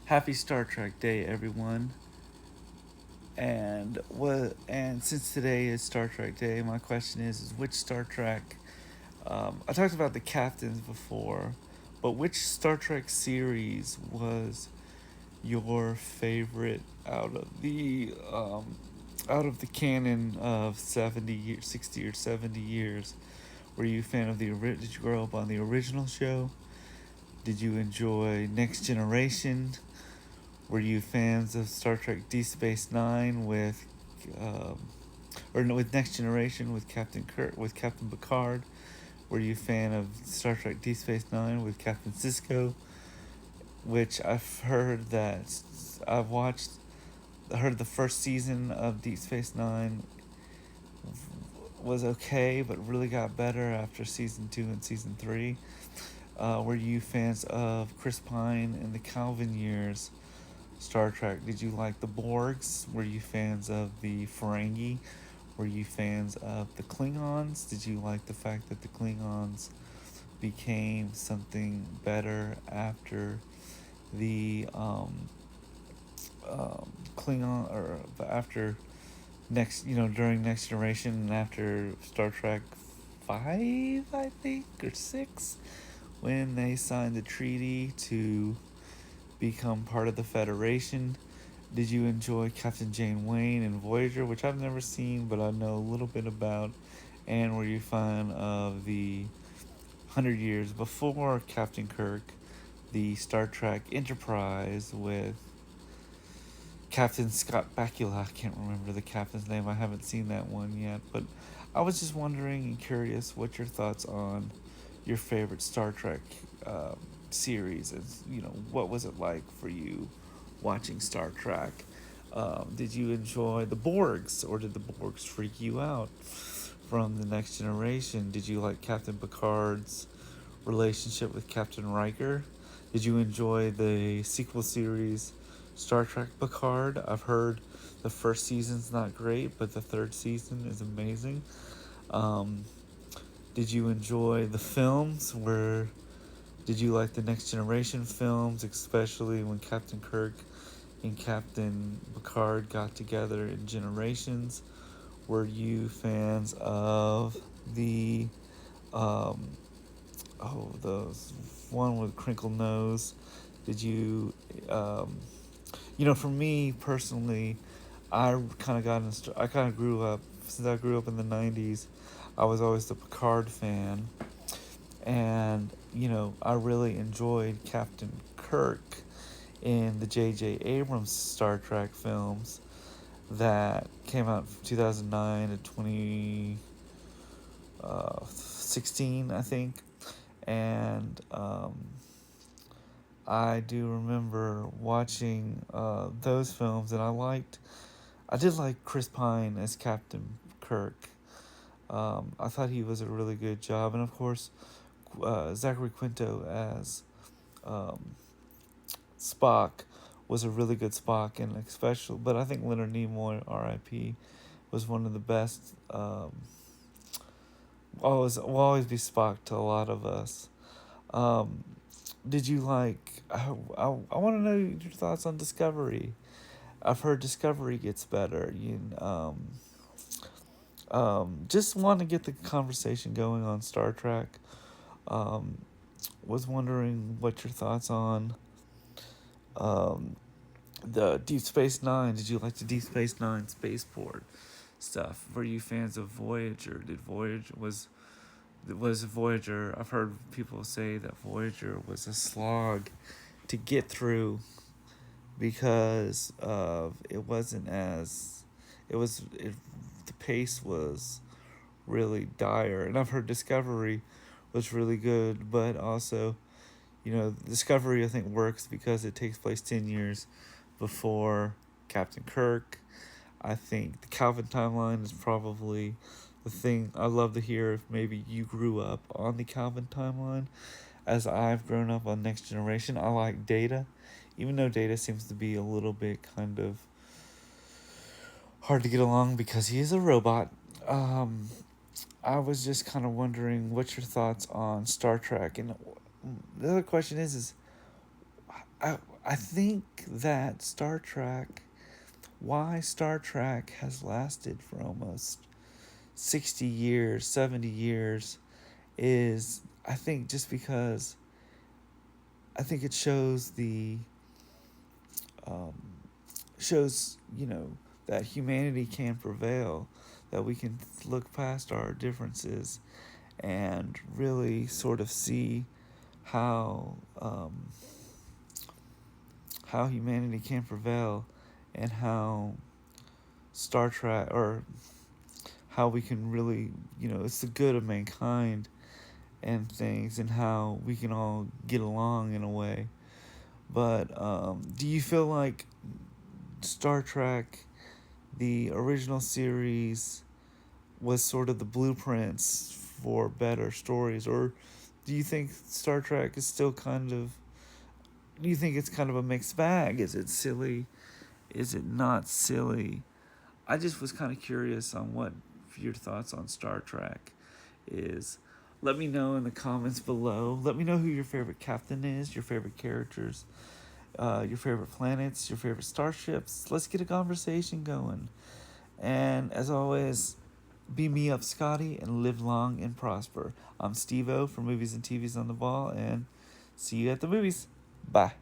Happy Star Trek Day, everyone. And since today is Star Trek Day, my question is which Star Trek? I talked about the captains before, but which Star Trek series was your favorite out of the canon of 60 or 70 years? Were you a fan of Did you grow up on the original show? Did you enjoy Next Generation? Were you fans of Star Trek Deep Space Nine um, or no, with Next Generation with Captain Picard? Were you a fan of Star Trek Deep Space Nine with Captain Sisko? Which I've heard that I've watched. I heard the first season of Deep Space Nine was okay, but really got better after season 2 and season 3. Were you fans of Chris Pine and the Calvin years Star Trek? Did you like the Borgs? Were you fans of the Ferengi? Were you fans of the Klingons? Did you like the fact that the Klingons became something better after the Klingon or after during Next Generation and after Star Trek 5, I think, or 6, when they signed the treaty to become part of the Federation? Did you enjoy Captain Jane Wayne and Voyager, which I've never seen but I know a little bit about? And were you a fan of the 100 Years Before Captain Kirk, the Star Trek Enterprise with Captain Scott Bakula? I can't remember the captain's name. I haven't seen that one yet, but I was just wondering and curious what your thoughts on your favorite Star Trek series is. What was it like for you watching Star Trek? Did you enjoy the Borgs, or did the Borgs freak you out? From the Next Generation, did you like Captain Picard's relationship with Captain Riker? Did you enjoy the sequel series Star Trek Picard? I've heard the first season's not great, but the third season is amazing. Um, did you enjoy the films? Did you like the Next Generation films, especially when Captain Kirk and Captain Picard got together in Generations? Were you fans of the um, the one with crinkle nose? Did you um, for me personally, I kind of grew up, since I grew up in the 90s, I was always the Picard fan. And, I really enjoyed Captain Kirk in the J.J. Abrams Star Trek films that came out from 2009 to 2016, I think. And I do remember watching those films, and I did like Chris Pine as Captain Kirk. I thought he was a really good job, and of course, Zachary Quinto as um, Spock was a really good Spock, and especially, but I think Leonard Nimoy, R.I.P., was one of the best. Always will always be Spock to a lot of us. Um, did you like? I want to know your thoughts on Discovery. I've heard Discovery gets better. Just want to get the conversation going on Star Trek. Um, was wondering what your thoughts on um, the Deep Space Nine. Did you like the Deep Space Nine spaceport stuff? Were you fans of Voyager? Did Voyager was Voyager? I've heard people say that Voyager was a slog to get through because of it wasn't as it was it, the pace was really dire. And I've heard Discovery was really good, but also, Discovery I think works because it takes place 10 years before Captain Kirk. I think the Calvin timeline is probably the thing I love to hear if maybe you grew up on the Calvin timeline as I've grown up on Next Generation. I like Data, even though Data seems to be a little bit kind of hard to get along because he is a robot. Um, I was just kind of wondering what's your thoughts on Star Trek, and the other question is I I think that why Star Trek has lasted for almost 60 years, 70 years, is I think just because I think it shows um, that humanity can prevail, that we can look past our differences and really sort of see how how humanity can prevail, and how Star Trek, or how we can really, it's the good of mankind and things, and how we can all get along in a way. But do you feel like Star Trek, the original series, was sort of the blueprints for better stories, or do you think Star Trek is still kind of? Do you think it's kind of a mixed bag? Is it silly? Is it not silly? I just was kind of curious on what your thoughts on Star Trek is. Let me know in the comments below. Let me know who your favorite captain is, your favorite characters, your favorite planets, your favorite starships. Let's get a conversation going. And as always, be me up, Scotty, and live long and prosper. I'm Steve-O from Movies and TVs on the Ball, and see you at the movies. Bye.